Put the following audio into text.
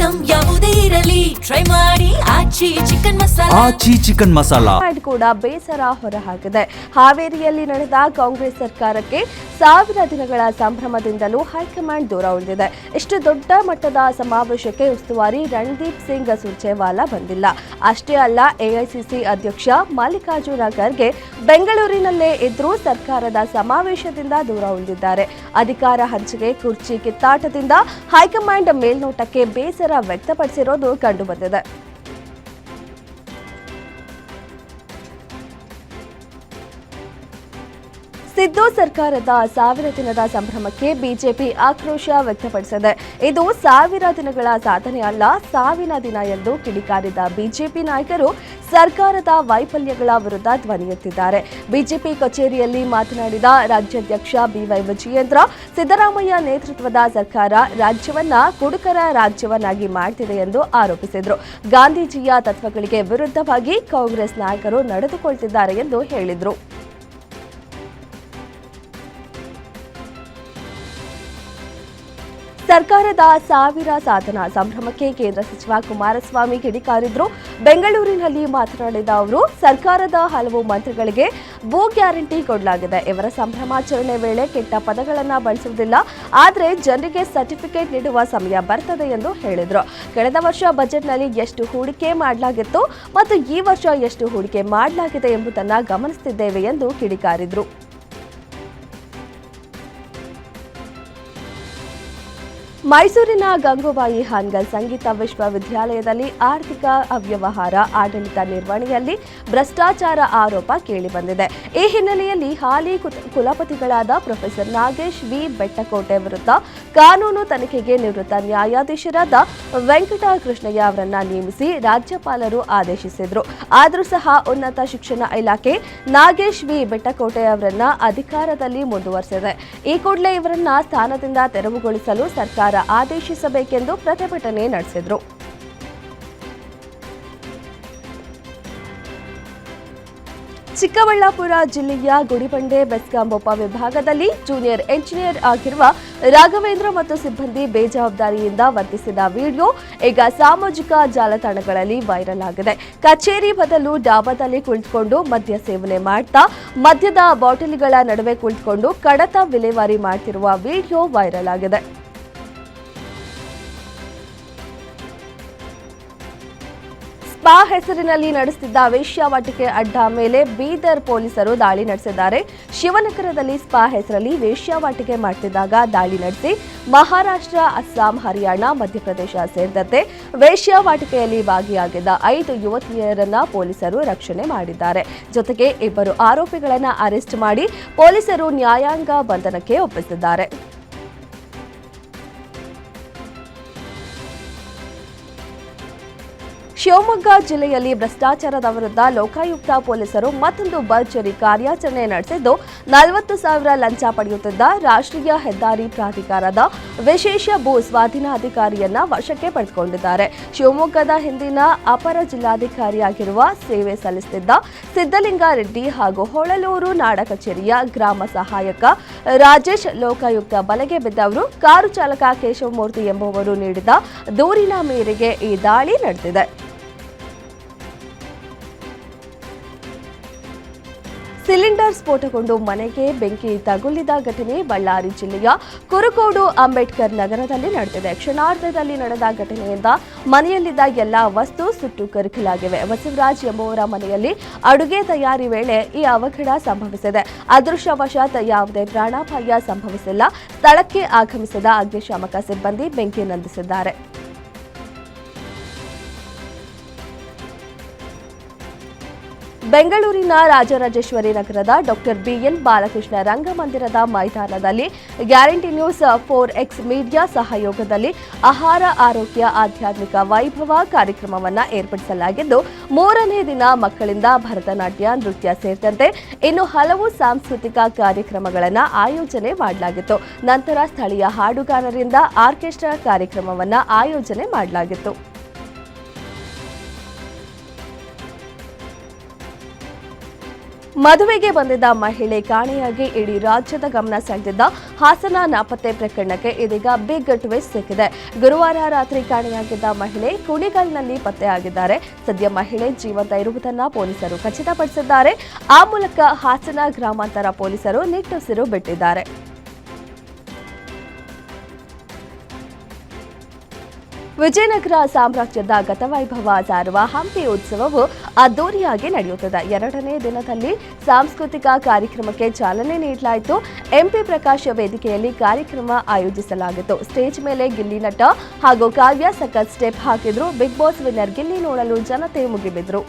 Item ಯಾವುದೇ ಇರಲಿ try ಮಾಡಿ ಆಚಿ ಚಿಕನ್ ಮಸಾಲಾ ಕೂಡ ಬೇಸರ ಹೊರಹಾಕಿದೆ. ಹಾವೇರಿಯಲ್ಲಿ ನಡೆದ ಕಾಂಗ್ರೆಸ್ ಸರ್ಕಾರಕ್ಕೆ 1000 ದಿನಗಳ ಸಂಭ್ರಮದಿಂದಲೂ ಹೈಕಮಾಂಡ್ ದೂರ ಉಳಿದಿದೆ. ಇಷ್ಟು ದೊಡ್ಡ ಮಟ್ಟದ ಸಮಾವೇಶಕ್ಕೆ ಉಸ್ತುವಾರಿ ರಣದೀಪ್ ಸಿಂಗ್ ಸುರ್ಜೇವಾಲಾ ಬಂದಿಲ್ಲ. ಅಷ್ಟೇ ಅಲ್ಲ, ಎಐಸಿಸಿ ಅಧ್ಯಕ್ಷ ಮಲ್ಲಿಕಾರ್ಜುನ ಖರ್ಗೆ ಬೆಂಗಳೂರಿನಲ್ಲೇ ಇದ್ರೂ ಸರ್ಕಾರದ ಸಮಾವೇಶದಿಂದ ದೂರ ಉಳಿದಿದ್ದಾರೆ. ಅಧಿಕಾರ ಹಂಚಿಕೆ, ಕುರ್ಚಿ ಕಿತ್ತಾಟದಿಂದ ಹೈಕಮಾಂಡ್ ಮೇಲ್ನೋಟಕ್ಕೆ ಬೇಸರ ವ್ಯಕ್ತಪಡಿಸಿರೋದು ಕಂಡುಬಂದಿದೆ. ಸಿದ್ದು ಸರ್ಕಾರದ 1000 ದಿನದ ಸಂಭ್ರಮಕ್ಕೆ ಬಿಜೆಪಿ ಆಕ್ರೋಶ ವ್ಯಕ್ತಪಡಿಸಿದೆ. ಇದು 1000 ದಿನಗಳ ಸಾಧನೆ ಅಲ್ಲ, ಸಾವಿನ ದಿನ ಎಂದು ಕಿಡಿಕಾರಿದ ಬಿಜೆಪಿ ನಾಯಕರು ಸರ್ಕಾರದ ವೈಫಲ್ಯಗಳ ವಿರುದ್ಧ ಧ್ವನಿ ಎತ್ತಿದ್ದಾರೆ. ಬಿಜೆಪಿ ಕಚೇರಿಯಲ್ಲಿ ಮಾತನಾಡಿದ ರಾಜ್ಯಾಧ್ಯಕ್ಷ ಬಿವೈ ವಿಜಯೇಂದ್ರ, ಸಿದ್ದರಾಮಯ್ಯ ನೇತೃತ್ವದ ಸರ್ಕಾರ ರಾಜ್ಯವನ್ನ ಕುಡುಕರ ರಾಜ್ಯವನ್ನಾಗಿ ಮಾಡ್ತಿದೆ ಎಂದು ಆರೋಪಿಸಿದರು. ಗಾಂಧೀಜಿಯ ತತ್ವಗಳಿಗೆ ವಿರುದ್ಧವಾಗಿ ಕಾಂಗ್ರೆಸ್ ನಾಯಕರು ನಡೆದುಕೊಳ್ತಿದ್ದಾರೆ ಎಂದು ಹೇಳಿದರು. ಸರ್ಕಾರದ 1000 ಸಾಧನಾ ಸಂಭ್ರಮಕ್ಕೆ ಕೇಂದ್ರ ಸಚಿವ ಕುಮಾರಸ್ವಾಮಿ ಕಿಡಿಕಾರಿದ್ರು. ಬೆಂಗಳೂರಿನಲ್ಲಿ ಮಾತನಾಡಿದ ಅವರು, ಸರ್ಕಾರದ ಹಲವು ಮಂತ್ರಿಗಳಿಗೆ ಭೂ ಗ್ಯಾರಂಟಿ ಕೊಡಲಾಗಿದೆ. ಇವರ ಸಂಭ್ರಮಾಚರಣೆ ವೇಳೆ ಕೆಟ್ಟ ಪದಗಳನ್ನು ಬಳಸುವುದಿಲ್ಲ, ಆದರೆ ಜನರಿಗೆ ಸರ್ಟಿಫಿಕೇಟ್ ನೀಡುವ ಸಮಯ ಬರ್ತದೆ ಎಂದು ಹೇಳಿದರು. ಕಳೆದ ವರ್ಷ ಬಜೆಟ್ನಲ್ಲಿ ಎಷ್ಟು ಹೂಡಿಕೆ ಮಾಡಲಾಗಿತ್ತು ಮತ್ತು ಈ ವರ್ಷ ಎಷ್ಟು ಹೂಡಿಕೆ ಮಾಡಲಾಗಿದೆ ಎಂಬುದನ್ನು ಗಮನಿಸುತ್ತಿದ್ದೇವೆ ಎಂದು ಕಿಡಿಕಾರಿದರು. ಮೈಸೂರಿನ ಗಂಗೂಬಾಯಿ ಹಾನಗಲ್ ಸಂಗೀತ ವಿಶ್ವವಿದ್ಯಾಲಯದಲ್ಲಿ ಆರ್ಥಿಕ ಅವ್ಯವಹಾರ, ಆಡಳಿತ ನಿರ್ವಹಣೆಯಲ್ಲಿ ಭ್ರಷ್ಟಾಚಾರ ಆರೋಪ ಕೇಳಿಬಂದಿದೆ. ಈ ಹಿನ್ನೆಲೆಯಲ್ಲಿ ಹಾಲಿ ಕುಲಪತಿಗಳಾದ ಪ್ರೊಫೆಸರ್ ನಾಗೇಶ್ ವಿ ಬೆಟ್ಟಕೋಟೆ ವಿರುದ್ಧ ಕಾನೂನು ತನಿಖೆಗೆ ನಿವೃತ್ತ ನ್ಯಾಯಾಧೀಶರಾದ ವೆಂಕಟಕೃಷ್ಣಯ್ಯ ಅವರನ್ನ ನೇಮಿಸಿ ರಾಜ್ಯಪಾಲರು ಆದೇಶಿಸಿದರು. ಆದರೂ ಸಹ ಉನ್ನತ ಶಿಕ್ಷಣ ಇಲಾಖೆ ನಾಗೇಶ್ ವಿ ಬೆಟ್ಟಕೋಟೆ ಅವರನ್ನ ಅಧಿಕಾರದಲ್ಲಿ ಮುಂದುವರೆಸಿದೆ. ಈ ಕೂಡಲೇ ಇವರನ್ನ ಸ್ಥಾನದಿಂದ ತೆರವುಗೊಳಿಸಲು ಸರ್ಕಾರ ಆದೇಶಿಸಬೇಕೆಂದು ಪ್ರತಿಭಟನೆ ನಡೆಸಿದರು. ಚಿಕ್ಕಬಳ್ಳಾಪುರ ಜಿಲ್ಲೆಯ ಗುಡಿಬಂಡೆ ಬೆಸ್ಕಾಂ ಉಪವಿಭಾಗದಲ್ಲಿ ಜೂನಿಯರ್ ಎಂಜಿನಿಯರ್ ಆಗಿರುವ ರಾಘವೇಂದ್ರ ಮತ್ತು ಸಿಬ್ಬಂದಿ ಬೇಜವಾಬ್ದಾರಿಯಿಂದ ವರ್ತಿಸಿದ ವಿಡಿಯೋ ಈಗ ಸಾಮಾಜಿಕ ಜಾಲತಾಣಗಳಲ್ಲಿ ವೈರಲ್ ಆಗಿದೆ. ಕಚೇರಿ ಬದಲು ಡಾಬಾದಲ್ಲಿ ಕುಳಿತುಕೊಂಡು ಮದ್ಯ ಸೇವನೆ ಮಾಡ್ತಾ ಮದ್ಯದ ಬಾಟಲಿಗಳ ನಡುವೆ ಕುಳಿತುಕೊಂಡು ಕಡತ ವಿಲೇವಾರಿ ಮಾಡ್ತಿರುವ ವಿಡಿಯೋ ವೈರಲ್ ಆಗಿದೆ. ಸ್ಪಾ ಹೆಸರಿನಲ್ಲಿ ನಡೆಸುತ್ತಿದ್ದ ವೇಶ್ಯಾವಾಟಿಕೆ ಅಡ್ಡ ಮೇಲೆ ಬೀದರ್ ಪೊಲೀಸರು ದಾಳಿ ನಡೆಸಿದ್ದಾರೆ. ಶಿವನಗರದಲ್ಲಿ ಸ್ಪಾ ಹೆಸರಲ್ಲಿ ವೇಶ್ಯಾವಾಟಿಕೆ ಮಾಡುತ್ತಿದ್ದಾಗ ದಾಳಿ ನಡೆಸಿ ಮಹಾರಾಷ್ಟ್ರ, ಅಸ್ಸಾಂ, ಹರಿಯಾಣ, ಮಧ್ಯಪ್ರದೇಶ ಸೇರಿದಂತೆ ವೇಶ್ಯಾವಾಟಿಕೆಯಲ್ಲಿ ಭಾಗಿಯಾಗಿದ್ದ 5 ಯುವತಿಯರನ್ನ ಪೊಲೀಸರು ರಕ್ಷಣೆ ಮಾಡಿದ್ದಾರೆ. ಜೊತೆಗೆ 2 ಆರೋಪಿಗಳನ್ನು ಅರೆಸ್ಟ್ ಮಾಡಿ ಪೊಲೀಸರು ನ್ಯಾಯಾಂಗ ಬಂಧನಕ್ಕೆ ಒಪ್ಪಿಸಿದ್ದಾರೆ. ಶಿವಮೊಗ್ಗ ಜಿಲ್ಲೆಯಲ್ಲಿ ಭ್ರಷ್ಟಾಚಾರದ ವಿರುದ್ಧ ಲೋಕಾಯುಕ್ತ ಪೊಲೀಸರು ಮತ್ತೊಂದು ಭರ್ಜರಿ ಕಾರ್ಯಾಚರಣೆ ನಡೆಸಿದ್ದು 40,000 ಲಂಚ ಪಡೆಯುತ್ತಿದ್ದ ರಾಷ್ಟ್ರೀಯ ಹೆದ್ದಾರಿ ಪ್ರಾಧಿಕಾರದ ವಿಶೇಷ ಭೂ ಸ್ವಾಧೀನಾಧಿಕಾರಿಯನ್ನ ವಶಕ್ಕೆ ಪಡೆದುಕೊಂಡಿದ್ದಾರೆ. ಶಿವಮೊಗ್ಗದ ಹಿಂದಿನ ಅಪರ ಜಿಲ್ಲಾಧಿಕಾರಿಯಾಗಿರುವ ಸೇವೆ ಸಲ್ಲಿಸುತ್ತಿದ್ದ ಸಿದ್ದಲಿಂಗ ರೆಡ್ಡಿ ಹಾಗೂ ಹೊಳಲೂರು ನಾಡ ಕಚೇರಿಯ ಗ್ರಾಮ ಸಹಾಯಕ ರಾಜೇಶ್ ಲೋಕಾಯುಕ್ತ ಬಲೆಗೆ ಬಿದ್ದವರು. ಕಾರು ಚಾಲಕ ಕೇಶವಮೂರ್ತಿ ಎಂಬುವರು ನೀಡಿದ ದೂರಿನ ಮೇರೆಗೆ ಈ ದಾಳಿ ನಡೆದಿದೆ. ಸಿಲಿಂಡರ್ ಸ್ಫೋಟಗೊಂಡು ಮನೆಗೆ ಬೆಂಕಿ ತಗುಲಿದ ಘಟನೆ ಬಳ್ಳಾರಿ ಜಿಲ್ಲೆಯ ಕುರುಕೋಡು ಅಂಬೇಡ್ಕರ್ ನಗರದಲ್ಲಿ ನಡೆದಿದೆ. ಕ್ಷಣಾರ್ಧದಲ್ಲಿ ನಡೆದ ಘಟನೆಯಿಂದ ಮನೆಯಲ್ಲಿದ್ದ ಎಲ್ಲಾ ವಸ್ತು ಸುಟ್ಟು ಕರಕಲಾಗಿವೆ. ಬಸವರಾಜ್ ಎಂಬುವರ ಮನೆಯಲ್ಲಿ ಅಡುಗೆ ತಯಾರಿ ವೇಳೆ ಈ ಅವಘಡ ಸಂಭವಿಸಿದೆ. ಅದೃಷ್ಟವಶಾತ್ ಯಾವುದೇ ಪ್ರಾಣಾಪಾಯ ಸಂಭವಿಸಿಲ್ಲ. ಸ್ಥಳಕ್ಕೆ ಆಗಮಿಸಿದ ಅಗ್ನಿಶಾಮಕ ಸಿಬ್ಬಂದಿ ಬೆಂಕಿ ನಂದಿಸಿದ್ದಾರೆ. ಬೆಂಗಳೂರಿನ ರಾಜರಾಜೇಶ್ವರಿ ನಗರದ ಡಾಕ್ಟರ್ ಬಿಎನ್ ಬಾಲಕೃಷ್ಣ ರಂಗಮಂದಿರದ ಮೈದಾನದಲ್ಲಿ ಗ್ಯಾರಂಟಿ ನ್ಯೂಸ್ 4X ಮೀಡಿಯಾ ಸಹಯೋಗದಲ್ಲಿ ಆಹಾರ ಆರೋಗ್ಯ ಆಧ್ಯಾತ್ಮಿಕ ವೈಭವ ಕಾರ್ಯಕ್ರಮವನ್ನು ಏರ್ಪಡಿಸಲಾಗಿದ್ದು, 3ನೇ ದಿನ ಮಕ್ಕಳಿಂದ ಭರತನಾಟ್ಯ, ನೃತ್ಯ ಸೇರಿದಂತೆ ಇನ್ನು ಹಲವು ಸಾಂಸ್ಕೃತಿಕ ಕಾರ್ಯಕ್ರಮಗಳನ್ನು ಆಯೋಜನೆ ಮಾಡಲಾಗಿತ್ತು. ನಂತರ ಸ್ಥಳೀಯ ಹಾಡುಗಾರರಿಂದ ಆರ್ಕೆಸ್ಟ್ರಾ ಕಾರ್ಯಕ್ರಮವನ್ನು ಆಯೋಜನೆ ಮಾಡಲಾಗಿತ್ತು. ಮದುವೆಗೆ ಬಂದಿದ್ದ ಮಹಿಳೆ ಕಾಣೆಯಾಗಿ ಇಡೀ ರಾಜ್ಯದ ಗಮನ ಸೆಳೆದಿದ್ದ ಹಾಸನ ನಾಪತ್ತೆ ಪ್ರಕರಣಕ್ಕೆ ಇದೀಗ ಬಿಗ್ ಟ್ವಿಸ್ಟ್ ಸಿಕ್ಕಿದೆ. ಗುರುವಾರ ರಾತ್ರಿ ಕಾಣೆಯಾಗಿದ್ದ ಮಹಿಳೆ ಕುಣಿಗಲ್ನಲ್ಲಿ ಪತ್ತೆಯಾಗಿದ್ದಾರೆ. ಸದ್ಯ ಮಹಿಳೆ ಜೀವಂತ ಇರುವುದನ್ನು ಪೊಲೀಸರು ಖಚಿತಪಡಿಸಿದ್ದಾರೆ. ಆ ಮೂಲಕ ಹಾಸನ ಗ್ರಾಮಾಂತರ ಪೊಲೀಸರು ನಿಟ್ಟುಸಿರು ಬಿಟ್ಟಿದ್ದಾರೆ. ವಿಜಯನಗರ ಸಾಮ್ರಾಜ್ಯದ ಗತವೈಭವ ಸಾರುವ ಹಂಪಿ ಉತ್ಸವವು ಅದ್ದೂರಿಯಾಗಿ ನಡೆಯುತ್ತದೆ. 2ನೇ ದಿನದಲ್ಲಿ ಸಾಂಸ್ಕೃತಿಕ ಕಾರ್ಯಕ್ರಮಕ್ಕೆ ಚಾಲನೆ ನೀಡಲಾಯಿತು. ಎಂಪಿ ಪ್ರಕಾಶ್ ವೇದಿಕೆಯಲ್ಲಿ ಕಾರ್ಯಕ್ರಮ ಆಯೋಜಿಸಲಾಗಿತ್ತು. ಸ್ಟೇಜ್ ಮೇಲೆ ಗಿಲ್ಲಿ ನಟ ಹಾಗೂ ಕಾವ್ಯ ಸಖತ್ ಸ್ಟೆಪ್ ಹಾಕಿದ್ರು. ಬಿಗ್ ಬಾಸ್ ವಿನ್ನರ್ ಗಿಲ್ಲಿ ನೋಡಲು ಜನತೆ ಮುಗಿಬಿದ್ರು.